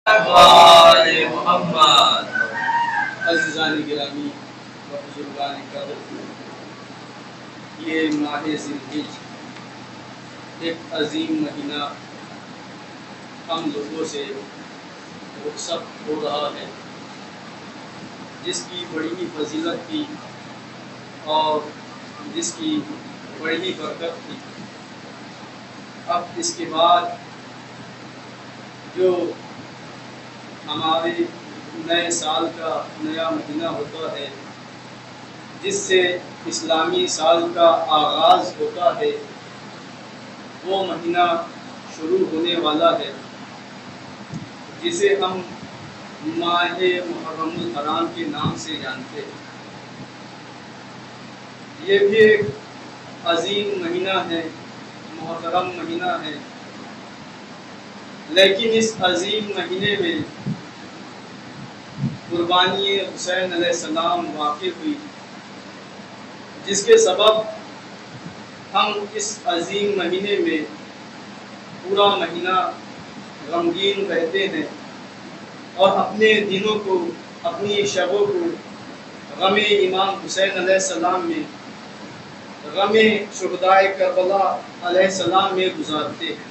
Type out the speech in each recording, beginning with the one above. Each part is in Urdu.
وآل محمد۔ عزیزان گرامی و بزرگان قدر، یہ ماہ ذوالحج ایک عظیم مہینہ ہم لوگوں سے رخصت ہو رہا ہے، جس کی بڑی ہی فضیلت تھی اور جس کی بڑی ہی برکت تھی۔ اب اس کے بعد جو ہمارے نئے سال کا نیا مہینہ ہوتا ہے، جس سے اسلامی سال کا آغاز ہوتا ہے، وہ مہینہ شروع ہونے والا ہے، جسے ہم ماہ محرم الحرام کے نام سے جانتے ہیں۔ یہ بھی ایک عظیم مہینہ ہے، محترم مہینہ ہے، لیکن اس عظیم مہینے میں قربانی حسین علیہ السلام واقع ہوئی، جس کے سبب ہم اس عظیم مہینے میں پورا مہینہ غمگین رہتے ہیں اور اپنے دنوں کو، اپنی شبوں کو غم امام حسین علیہ السلام میں، غم شہدائے کربلا علیہ السلام میں گزارتے ہیں۔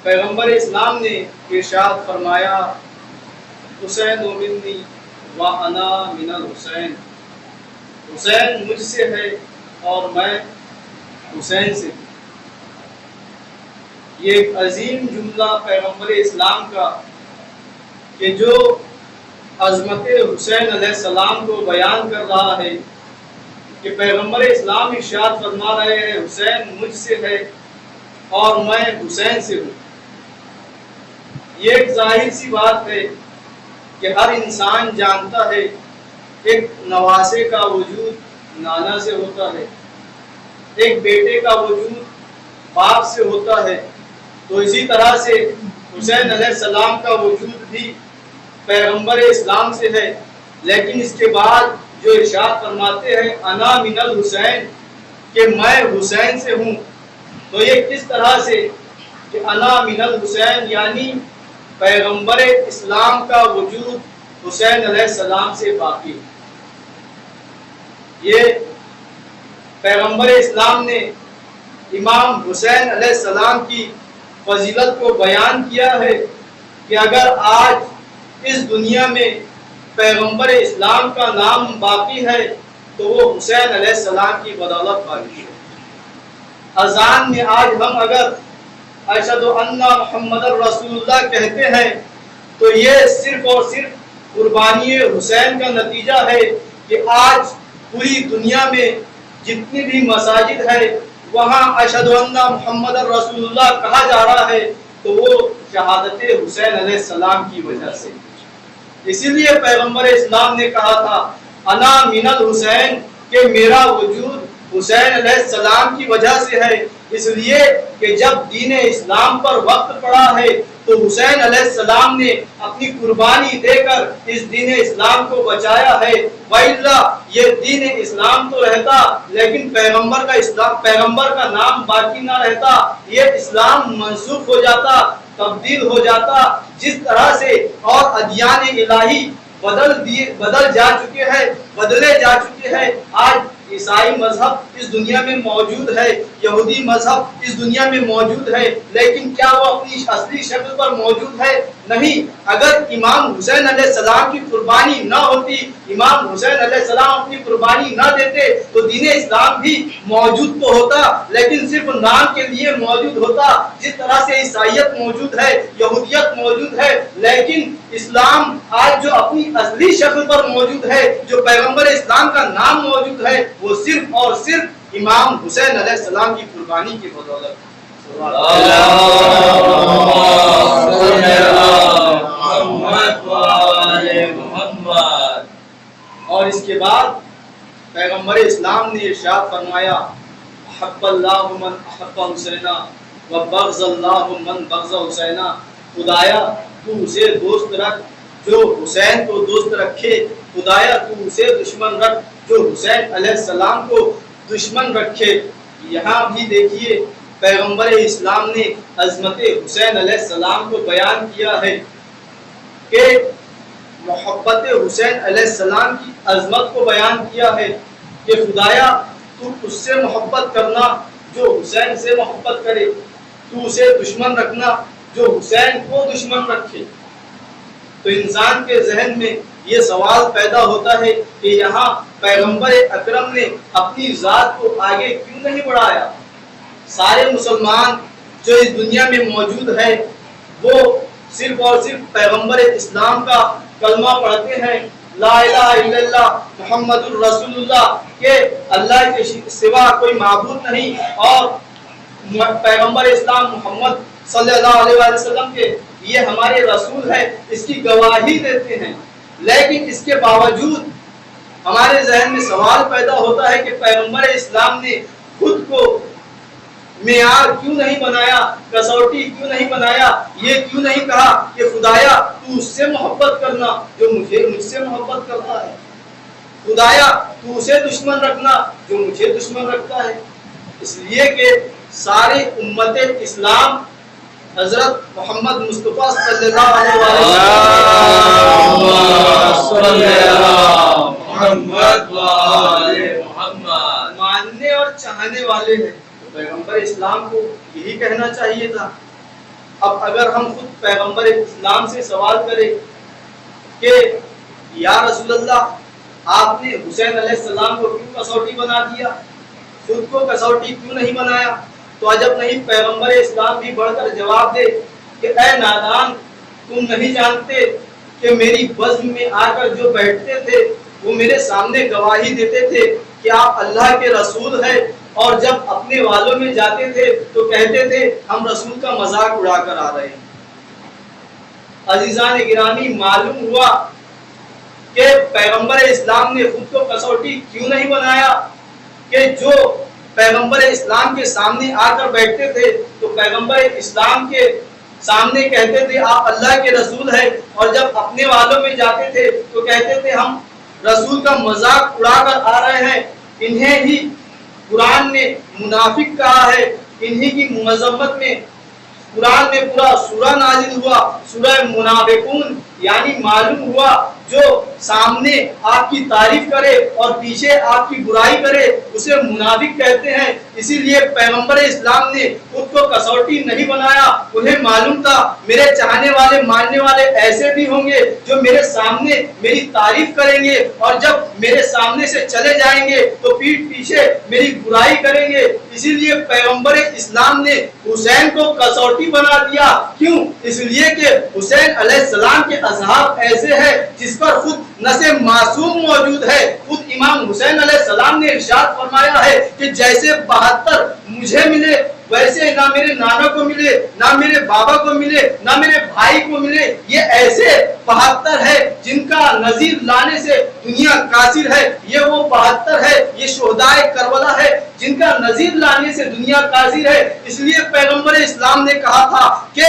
پیغمبر اسلام نے ارشاد فرمایا، حسین منی وانا من الحسین، حسین مجھ سے ہے اور میں حسین سے ہوں۔ یہ ایک عظیم جملہ پیغمبر اسلام کا کہ جو عظمت حسین علیہ السلام کو بیان کر رہا ہے، کہ پیغمبر اسلام ارشاد فرما رہے ہیں حسین مجھ سے ہے اور میں حسین سے ہوں۔ یہ ایک ظاہر سی بات ہے کہ ہر انسان جانتا ہے ایک نواسے کا وجود نانا سے ہوتا ہے، ایک بیٹے کا وجود باپ سے ہوتا ہے، تو اسی طرح سے حسین علیہ السلام کا وجود بھی پیغمبر اسلام سے ہے۔ لیکن اس کے بعد جو ارشاد فرماتے ہیں انا من الحسین، کہ میں حسین سے ہوں، تو یہ کس طرح سے کہ انا من الحسین، یعنی پیغمبر اسلام کا وجود حسین علیہ السلام سے باقی ہے۔ یہ پیغمبر اسلام نے امام حسین علیہ السلام کی فضیلت کو بیان کیا ہے کہ اگر آج اس دنیا میں پیغمبر اسلام کا نام باقی ہے تو وہ حسین علیہ السلام کی بدولت باقی ہے۔ اذان میں آج ہم اگر اشہد ان محمد رسول اللہ کہتے ہیں تو یہ صرف اور صرف قربانی حسین کا نتیجہ ہے کہ آج پوری دنیا میں جتنی بھی مساجد ہے وہاں اشہد ان محمد رسول اللہ کہا جا رہا ہے، تو وہ شہادت حسین علیہ السلام کی وجہ سے۔ اسی لیے پیغمبر اسلام نے کہا تھا انا من الحسین، کہ میرا وجود حسین علیہ السلام کی وجہ سے ہے، اس لیے کہ جب دین اسلام پر وقت پڑا ہے تو حسین علیہ السلام نے اپنی قربانی دے کر اس دین اسلام کو بچایا ہے، وَإِلَّا یہ دین اسلام تو رہتا لیکن پیغمبر کا نام باقی نہ رہتا، یہ اسلام منسوخ ہو جاتا، تبدیل ہو جاتا۔ جس طرح سے اور ادیان الہی بدلے جا چکے ہیں، آج عیسائی مذہب اس دنیا میں موجود ہے، یہودی مذہب اس دنیا میں موجود ہے، لیکن کیا وہ اپنی اصلی شکل پر موجود ہے؟ نہیں۔ اگر امام حسین علیہ السلام کی قربانی نہ ہوتی، امام حسین علیہ السلام اپنی قربانی نہ دیتے تو دین اسلام بھی موجود تو ہوتا لیکن صرف نام کے لیے موجود ہوتا۔ جس طرح سے عیسائیت موجود ہے، یہودیت موجود ہے، لیکن اسلام آج جو اپنی اصلی شکل پر موجود ہے، جو پیغمبر اسلام کا نام موجود ہے، وہ صرف اور صرف امام حسین علیہ السلام کی قربانی کی بدولت۔ اور اس کے بعد پیغمبر اسلام نے ارشاد فرمایا احب اللہ من احب حسینہ وبغض اللہ من بغض حسینہ، خدایا تو اسے دوست رکھ جو حسین کو دوست رکھے، خدایا تو اسے دشمن رکھ جو حسین علیہ السلام کو دشمن رکھے۔ یہاں بھی دیکھیے پیغمبر اسلام نے عظمت حسین علیہ السلام کو بیان کیا ہے کہ محبت حسین علیہ السلام کی عظمت کو بیان کیا ہے کہ خدایا تو اس سے محبت کرنا جو حسین سے محبت کرے، تو اسے دشمن رکھنا جو حسین کو دشمن رکھے۔ تو انسان کے ذہن میں یہ سوال پیدا ہوتا ہے کہ یہاں پیغمبر اکرم نے اپنی ذات کو آگے کیوں نہیں بڑھایا؟ سارے مسلمان جو اس دنیا میں موجود ہے وہ صرف اور صرف پیغمبر اسلام کا کلمہ پڑھتے ہیں، لا الہ الا اللہ محمد الرسول اللہ، کہ اللہ کے سوا کوئی معبود نہیں اور پیغمبر اسلام محمد صلی اللہ علیہ وسلم کے یہ ہمارے رسول ہے، اس کی گواہی دیتے ہیں۔ لیکن اس کے باوجود ہمارے ذہن میں سوال پیدا ہوتا ہے کہ پیغمبر اسلام نے خود کو معیار کیوں نہیں بنایا، کسوٹی کیوں نہیں بنایا، یہ کیوں نہیں کہا کہ خدایا تو اس سے محبت کرنا جو مجھ سے محبت کرتا ہے، خدایا تو اسے دشمن رکھنا جو مجھے دشمن رکھتا ہے؟ اس لیے کہ ساری امت اسلام حضرت محمد مصطفیٰ صلی اللہ علیہ وسلم ماننے اور چاہنے والے ہیں۔ پیغمبر اسلام کو یہی کہنا چاہیے تھا۔ اب اگر ہم خود پیغمبر اسلام سے سوال کریں کہ یا رسول اللہ آپ نے حسین علیہ السلام کو کیوں کسوٹی بنا دیا، خود کو کسوٹی کیوں نہیں بنایا، تو عجب نہیں پیغمبر اسلام بھی بڑھ کر جواب دے کہ اے نادان، تم نہیں جانتے کہ میری بزم میں آ کر جو بیٹھتے تھے وہ میرے سامنے گواہی دیتے تھے کہ آپ اللہ کے رسول ہیں، اور جب اپنے والوں میں جاتے تھے تو کہتے تھے ہم رسول کا مذاق اڑا کر آ رہے ہیں۔ عزیزان گرامی، معلوم ہوا کہ پیغمبر اسلام نے خود کو کسوٹی کیوں نہیں بنایا کہ جو پیغمبر اسلام کے سامنے آ کر بیٹھتے تھے تو پیغمبر اسلام کے سامنے کہتے تھے آپ اللہ کے رسول ہیں، اور جب اپنے والوں میں جاتے تھے تو کہتے تھے ہم رسول کا مذاق اڑا کر آ رہے ہیں۔ انہیں ہی قرآن نے منافق کہا ہے، انہی کی مذمت میں قرآن میں پورا سورہ نازل ہوا، سورہ منافقون، یعنی معلوم ہوا جو سامنے آپ کی تعریف کرے اور پیچھے آپ کی برائی کرے اسے منافق کہتے ہیں۔ اسی لیے پیغمبر اسلام نے خود کو کسوٹی نہیں بنایا، انہیں معلوم تھا میرے چاہنے والے ماننے والے ایسے بھی ہوں گے جو میرے سامنے میری تعریف کریں گے، اور جب میرے سامنے سے چلے جائیں گے تو پیٹھ پیچھے میری برائی کریں گے۔ اسی لیے پیغمبر اسلام نے حسین کو کسوٹی بنا دیا۔ کیوں؟ اس لیے کہ حسین علیہ السلام کے اصحاب ایسے ہیں جس پر خود نص معصوم موجود ہے۔ خود امام حسین علیہ السلام نے ارشاد فرمایا ہے کہ جیسے 72 مجھے ملے ویسے نہ میرے نانا کو ملے، نہ میرے بابا کو ملے، نہ میرے بھائی کو ملے۔ یہ ایسے 72 ہے جن کا نظیر لانے سے دنیا قاصر ہے۔ یہ وہ 72 ہے، یہ شہدائے کربلا ہے جن کا نظیر لانے سے دنیا قاصر ہے۔ اس لیے پیغمبر اسلام نے کہا تھا کہ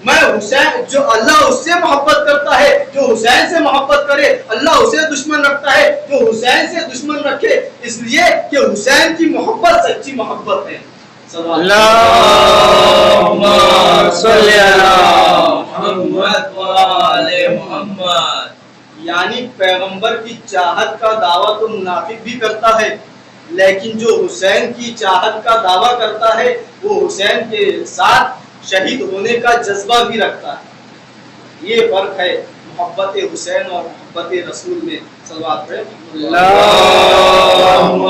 میں حسین، جو اللہ اس سے محبت کرتا ہے، جو حسین سے محبت کرے اللہ اسے دشمن رکھتا ہے، جو حسین سے دشمن رکھے، اس لیے کہ حسین کی محبت سچی محبت ہے۔ اللہم صلی علی محمد وآل محمد۔ یعنی پیغمبر کی چاہت کا دعویٰ تو منافق بھی کرتا ہے، لیکن جو حسین کی چاہت کا دعویٰ کرتا ہے وہ حسین کے ساتھ شہید ہونے کا جذبہ بھی رکھتا ہے۔ یہ فرق ہے محبت حسین اور محبت رسول میں۔ صلوات پڑھیں۔ اللہم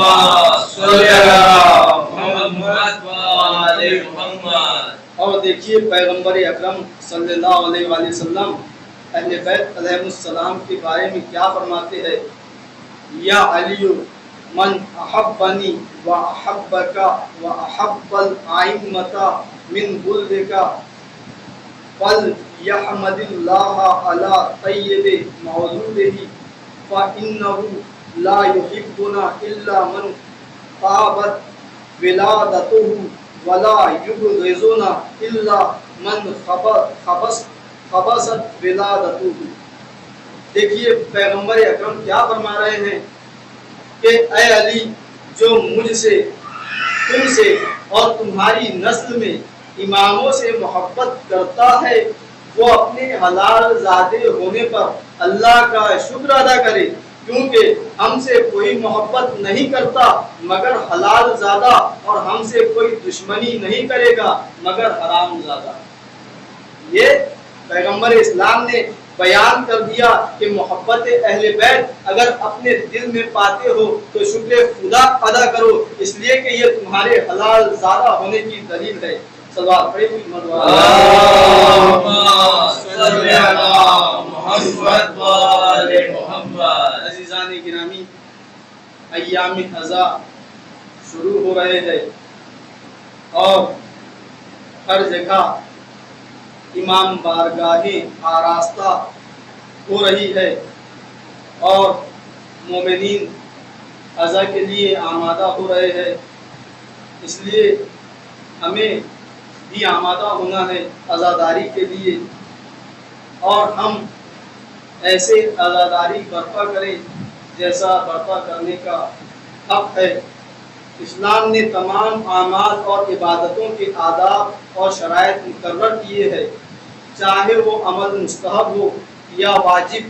صلی علی محمد وآل محمد۔ اور دیکھیے پیغمبر اکرم صلی اللہ علیہ وآلہ وسلم اہل بیت علیہ السلام کے بارے میں کیا فرماتے ہیں؟ یا علی من احبنی و احبک و احب الائمۃ من بلدک فلیحمد اللہ علی طیب مولودہ فإنہ لا یحبنا الا من طابت ولادتہ ولا یبغضنا الا من خبثت ولادتہ۔ دیکھیے پیغمبر اکرم کیا فرما رہے ہیں کہ اے علی، جو مجھ سے، تم سے اور تمہاری نسل میں اماموں سے محبت کرتا ہے وہ اپنے حلال زادے ہونے پر اللہ کا شکر ادا کرے، کیونکہ ہم سے کوئی محبت نہیں کرتا مگر حلال زادہ، اور ہم سے کوئی دشمنی نہیں کرے گا مگر حرام زادہ۔ یہ پیغمبر اسلام نے بیان کر دیا کہ محبت اہل بیت اگر اپنے دل میں پاتے ہو تو شکر خدا ادا کرو، اس لیے کہ یہ تمہارے حلال زادہ ہونے کی دلیل ہے۔ صلوات پڑھیں محمد۔ عزیزان گرامی، ایام اضحیٰ شروع ہو رہے ہیں اور ہر جگہ امام بارگاہیں آراستہ ہو رہی ہے اور مومنین اضحیٰ کے لیے آمادہ ہو رہے ہیں، اس لیے ہمیں بھی آمادہ ہونا ہے عزاداری کے لیے، اور ہم ایسے عزاداری برپا کریں جیسا برپا کرنے کا حق ہے۔ اسلام نے تمام اعمال اور عبادتوں کے آداب اور شرائط مقرر کیے ہیں، چاہے وہ عمل مستحب ہو یا واجب۔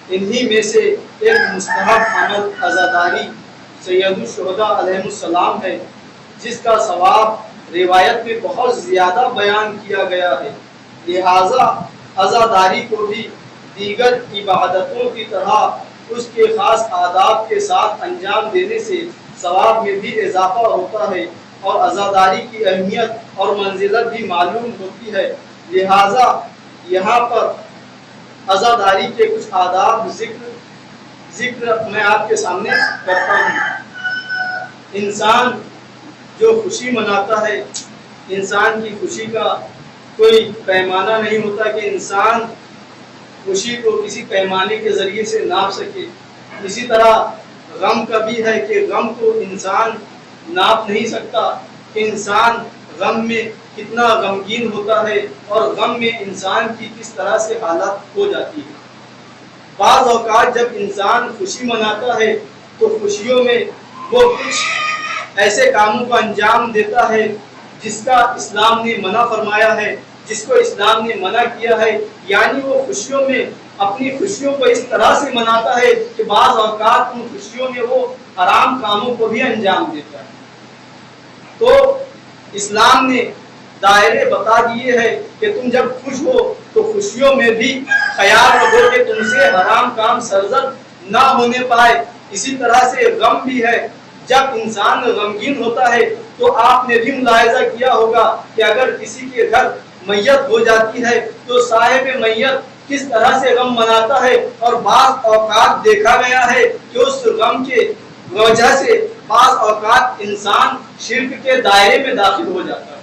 انہی میں سے ایک مستحب عمل عزاداری سید الشہداء علیہ السلام ہے، جس کا ثواب روایت میں بہت زیادہ بیان کیا گیا ہے، لہٰذا عزاداری کو بھی دیگر عبادتوں کی طرح اس کے خاص آداب کے ساتھ انجام دینے سے ثواب میں بھی اضافہ ہوتا ہے، اور عزاداری کی اہمیت اور منزلت بھی معلوم ہوتی ہے۔ لہٰذا یہاں پر عزاداری کے کچھ آداب ذکر میں آپ کے سامنے کرتا ہوں۔ انسان جو خوشی مناتا ہے، انسان کی خوشی کا کوئی پیمانہ نہیں ہوتا کہ انسان خوشی کو کسی پیمانے کے ذریعے سے ناپ سکے۔ اسی طرح غم کا بھی ہے کہ غم کو انسان ناپ نہیں سکتا کہ انسان غم میں کتنا غمگین ہوتا ہے اور غم میں انسان کی کس طرح سے حالت ہو جاتی ہے۔ بعض اوقات جب انسان خوشی مناتا ہے تو خوشیوں میں وہ کچھ ایسے کاموں کو انجام دیتا ہے جس کا اسلام نے منع فرمایا ہے، جس کو اسلام نے منع کیا ہے، یعنی وہ خوشیوں میں اپنی خوشیوں کو اس طرح سے مناتا ہے کہ بعض اوقات ان خوشیوں میں وہ حرام کاموں کو بھی انجام دیتا ہے۔ تو اسلام نے دائرے بتا دیے ہیں کہ تم جب خوش ہو تو خوشیوں میں بھی خیال رکھو کہ تم سے حرام کام سرزد نہ ہونے پائے۔ اسی طرح سے غم بھی ہے، جب انسان غمگین ہوتا ہے تو آپ نے بھی ملاحظہ کیا ہوگا کہ اگر کسی کے گھر میت ہو جاتی ہے تو صاحب میت کس طرح سے غم مناتا ہے، اور بعض اوقات دیکھا گیا ہے کہ اس غم کے وجہ سے بعض اوقات انسان شرک کے دائرے میں داخل ہو جاتا ہے۔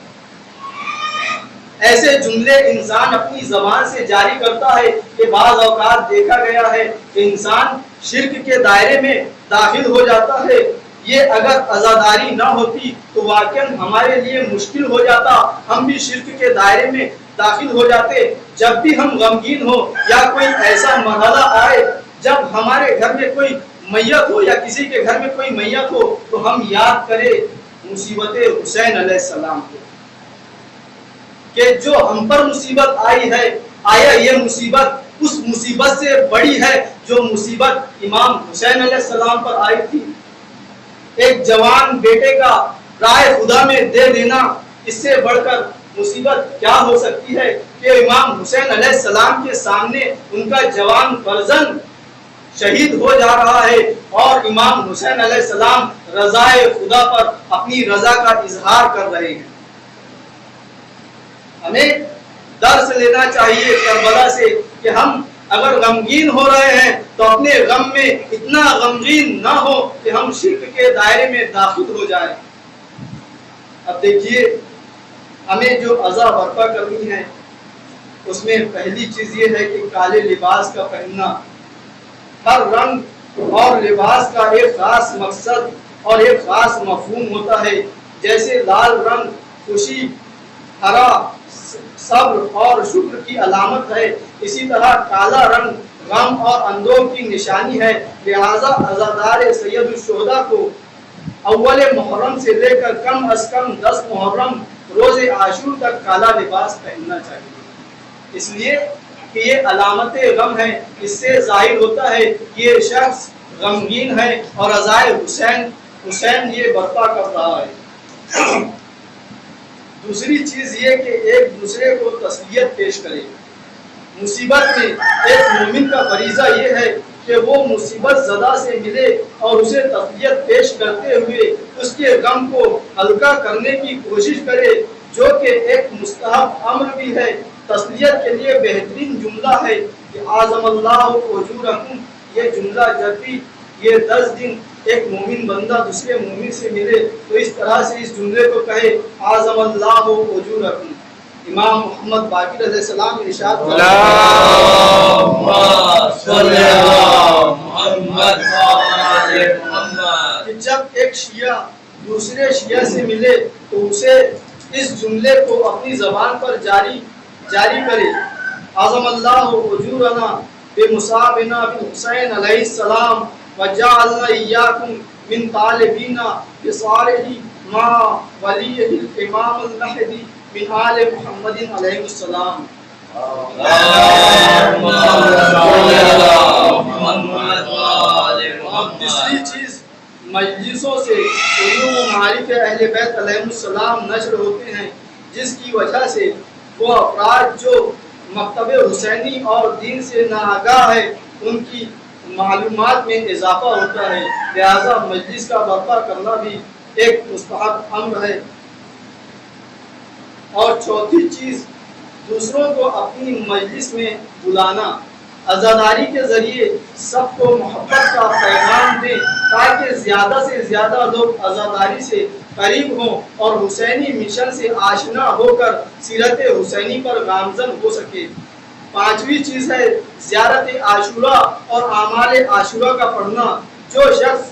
ایسے جملے انسان اپنی زبان سے جاری کرتا ہے کہ بعض اوقات دیکھا گیا ہے کہ انسان شرک کے دائرے میں داخل ہو جاتا ہے۔ یہ اگر عزاداری نہ ہوتی تو واقعاً ہمارے لیے مشکل ہو جاتا، ہم بھی شرک کے دائرے میں داخل ہو جاتے۔ جب بھی ہم غمگین ہو یا کوئی ایسا مرحلہ آئے جب ہمارے گھر میں کوئی میت ہو یا کسی کے گھر میں کوئی میت ہو تو ہم یاد کریں مصیبت حسین علیہ السلام کو، کہ جو ہم پر مصیبت آئی ہے، آیا یہ مصیبت اس مصیبت سے بڑی ہے جو مصیبت امام حسین علیہ السلام پر آئی تھی۔ ایک جوان بیٹے کا رائے خدا میں دے دینا، اس سے بڑھ کر مصیبت کیا ہو سکتی ہے کہ امام حسین علیہ السلام کے سامنے ان کا جوان فرزند شہید ہو جا رہا ہے اور امام حسین علیہ السلام رضائے خدا پر اپنی رضا کا اظہار کر رہے ہیں۔ ہمیں درس لینا چاہیے کربلا سے کہ ہم اگر غمگین ہو رہے ہیں تو اپنے غم میں اتنا غمگین نہ ہو کہ ہم شرک کے دائرے میں داخل ہو جائیں۔ اب دیکھیے ہمیں جو عزا برپا کرنی ہے اس میں پہلی چیز یہ ہے کہ کالے لباس کا پہننا۔ ہر رنگ اور لباس کا ایک خاص مقصد اور ایک خاص مفہوم ہوتا ہے، جیسے لال رنگ خوشی، ہرا صبر اور شکر کی علامت ہے، اسی طرح کالا رنگ غم اور اندوہ کی نشانی ہے۔ لہذا عزادار سید الشہداء کو اول محرم سے لے کر کم از کم 10 محرم روز عاشور تک کالا لباس پہننا چاہیے، اس لیے کہ یہ علامت غم ہے، اس سے ظاہر ہوتا ہے کہ یہ شخص غمگین ہے اور ازائے حسین یہ برپا کر رہا ہے۔ دوسری چیز یہ کہ ایک دوسرے کو تسلیت پیش کرے۔ مصیبت میں ایک مومن کا فریضہ یہ ہے کہ وہ مصیبت زدہ سے ملے اور اسے تسلیت پیش کرتے ہوئے اس کے غم کو ہلکا کرنے کی کوشش کرے، جو کہ ایک مستحب امر بھی ہے۔ تسلیت کے لیے بہترین جملہ ہے کہ اعظم اللہ اجورکم، یہ جملہ جب بھی یہ 10 دن ایک مومن بندہ دوسرے مومن سے ملے تو اس طرح سے اس جملے کو کہے، اعظم اللہ اجورکم۔ امام محمد باقر علیہ السلام ارشاد کہ جب ایک شیعہ دوسرے شیعہ سے ملے تو اسے اس جملے کو اپنی زبان پر جاری کرے، اعظم اللہ اجورنا بمصابنا بالحسین علیہ السلام وجعلنا ایاکم من طالبین بصالح ما ولیہ الامام المہدی من آل محمد علیہ السلام۔ تیسری چیز، مجلسوں سے علوم و معارف اہل بیت علیہ السلام نشر ہوتے ہیں، جس کی وجہ سے وہ افراد جو مکتب حسینی اور دین سے ناآگاہ ہے ان کی معلومات میں اضافہ ہوتا ہے، لہذا مجلس کا برپا کرنا بھی ایک مستحب امر ہے۔ اور چوتھی چیز، دوسروں کو اپنی مجلس میں بلانا، عزاداری کے ذریعے سب کو محبت کا پیغام دیں تاکہ زیادہ سے زیادہ لوگ عزاداری سے قریب ہوں اور حسینی مشن سے آشنا ہو کر سیرت حسینی پر گامزن ہو سکے۔ پانچویں چیز ہے زیارت عاشورہ اور اعمال عاشورہ کا پڑھنا۔ جو شخص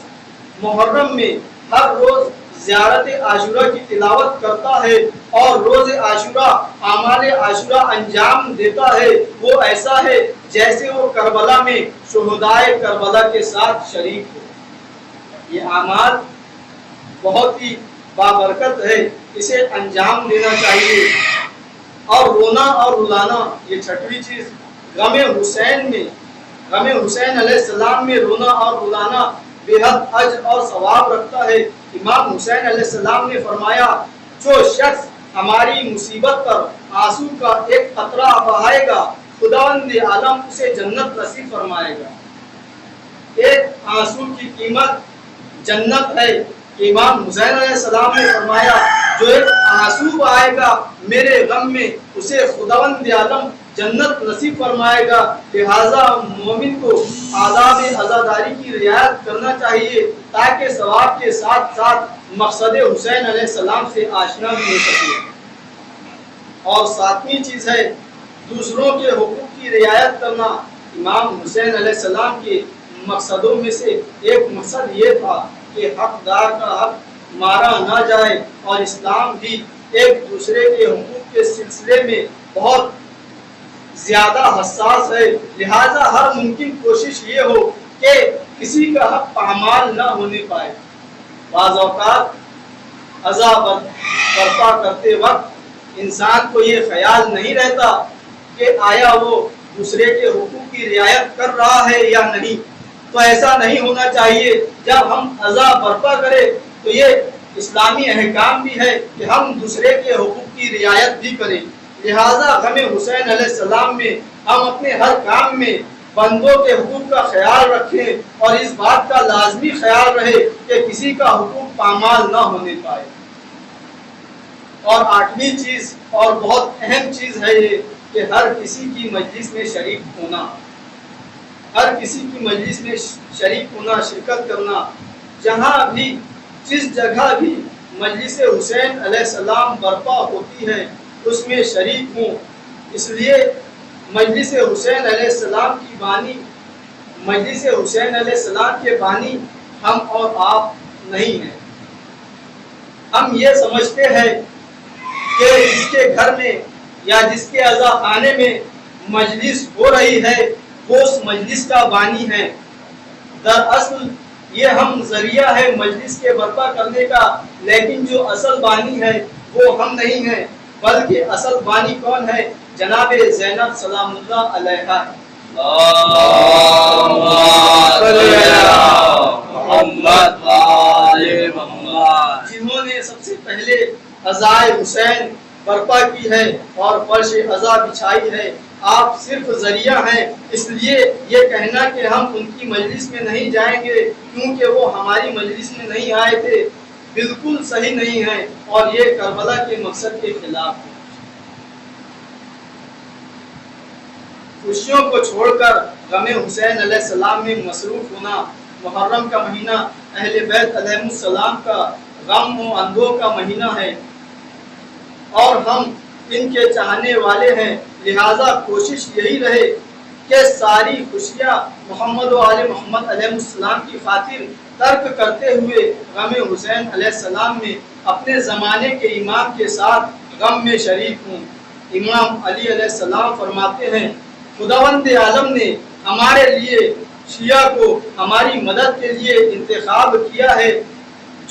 محرم میں ہر روز زیارت عاشورہ کی تلاوت کرتا ہے اور روز عاشورہ اعمال عاشورہ انجام دیتا ہے، وہ ایسا ہے جیسے وہ کربلا میں شہدائے کربلا کے ساتھ شریک ہو۔ یہ اعمال بہت ہی بابرکت ہے، اسے انجام دینا چاہیے۔ اور رونا اور رلانا، یہ چھٹویں چیز، غم حسین علیہ السلام میں رونا اور رلانا بے حد اجر اور ثواب رکھتا ہے۔ امام حسین علیہ السلام نے فرمایا، جو شخص ہماری مصیبت پر آنسو کا ایک قطرہ بہائے گا خداوند عالم اسے جنت نصیب فرمائے گا۔ ایک آنسو کی قیمت جنت ہے۔ امام حسین علیہ السلام نے فرمایا، جو ایک آنسو بہائے گا میرے غم میں اسے خداوند عالم جنت نصیب فرمائے گا۔ لہذا مومن کو آداب عزاداری کی رعایت کرنا چاہیے تاکہ ثواب کے ساتھ ساتھ مقصد حسین علیہ السلام سے آشنا بھی ہو سکے۔ اور ساتویں چیز ہے دوسروں کے حقوق کی رعایت کرنا۔ امام حسین علیہ السلام کے مقصدوں میں سے ایک مقصد یہ تھا کہ حقدار کا حق مارا نہ جائے، اور اسلام بھی ایک دوسرے کے حقوق کے سلسلے میں بہت زیادہ حساس ہے، لہذا ہر ممکن کوشش یہ ہو کہ کسی کا حق پامال نہ ہونے پائے۔ بعض اوقات عزا برپا کرتے وقت انسان کو یہ خیال نہیں رہتا کہ آیا وہ دوسرے کے حقوق کی رعایت کر رہا ہے یا نہیں، تو ایسا نہیں ہونا چاہیے۔ جب ہم عزا برپا کریں تو یہ اسلامی احکام بھی ہے کہ ہم دوسرے کے حقوق کی رعایت بھی کریں۔ لہذا غم حسین علیہ السلام میں ہم اپنے ہر کام میں بندوں کے حقوق کا خیال رکھیں اور اس بات کا لازمی خیال رہے کہ کسی کا حقوق پامال نہ ہونے پائے۔ اور آٹھویں چیز اور بہت اہم چیز ہے یہ کہ ہر کسی کی مجلس میں شریک ہونا، ہر کسی کی مجلس میں شریک ہونا، شرکت کرنا، جہاں بھی جس جگہ بھی مجلس حسین علیہ السلام برپا ہوتی ہے اس میں شریک ہوں۔ اس لیے مجلس حسین علیہ السلام کی بانی، مجلس حسین علیہ السلام کے بانی ہم اور آپ نہیں ہیں۔ ہم یہ سمجھتے ہیں کہ جس کے گھر میں یا جس کے عزا خانے میں مجلس ہو رہی ہے وہ اس مجلس کا بانی ہے۔ دراصل یہ ہم ذریعہ ہے مجلس کے برپا کرنے کا، لیکن جو اصل بانی ہے وہ ہم نہیں ہیں، بلکہ اصل بانی کون ہے؟ جناب زینب سلام اللہ علیہا۔ جنہوں نے سب سے پہلے عزائے حسین برپا کی ہے اور فرش عزا بچھائی ہے۔ آپ صرف ذریعہ ہیں، اس لیے یہ کہنا کہ ہم ان کی مجلس میں نہیں جائیں گے کیونکہ وہ ہماری مجلس میں نہیں آئے تھے، بالکل صحیح نہیں ہے اور یہ کربلا کے مقصد کے خلاف ہے۔ خوشیوں کو چھوڑ کر غم حسین علیہ السلام میں مصروف ہونا، محرم کا مہینہ اہل بیت علیہ السلام کا غم و اندوہ کا مہینہ ہے اور ہم ان کے چاہنے والے ہیں، لہذا کوشش یہی رہے کہ ساری خوشیاں محمد و آل محمد علیہ السلام کی خاطر ترک کرتے ہوئے غم حسین علیہ السلام میں اپنے زمانے کے امام کے ساتھ غم میں شریک ہوں۔ امام علی علیہ السلام فرماتے ہیں، خداوند عالم نے ہمارے لیے شیعہ کو ہماری مدد کے لیے انتخاب کیا ہے،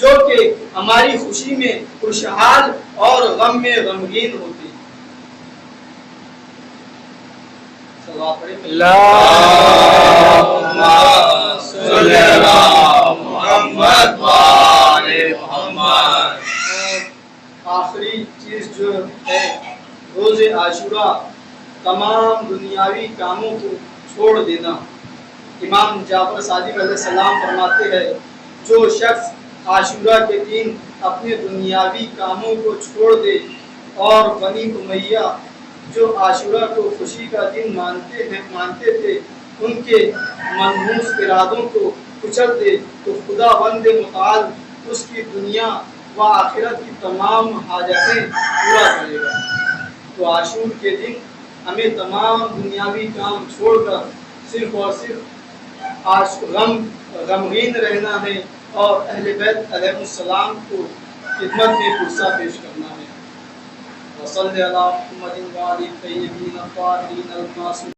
جو کہ ہماری خوشی میں خوشحال اور غم میں غمگین ہوتے ہیں۔ آخری چیز جو ہے روز عاشورہ، تمام دنیاوی کاموں کو چھوڑ دینا۔ امام جعفر صادق علیہ السلام فرماتے ہیں، جو شخص عاشورہ کے دن اپنے دنیاوی کاموں کو چھوڑ دے اور بنی امیہ جو عاشورہ کو خوشی کا دن مانتے تھے ان کے منحوس ارادوں کو کچل دے تو خدا بند متعال اس کی دنیا و آخرت کی تمام حاجتیں پورا کرے گا۔ تو عاشور کے دن ہمیں تمام دنیاوی کام چھوڑ کر صرف اور صرف غمگین رہنا ہے اور اہل بیت علیہ السلام کو خدمت میں پرسہ پیش کرنا ہے۔ وصلی علی محمد و آلہ الطیبین الطاہرین المعصومین۔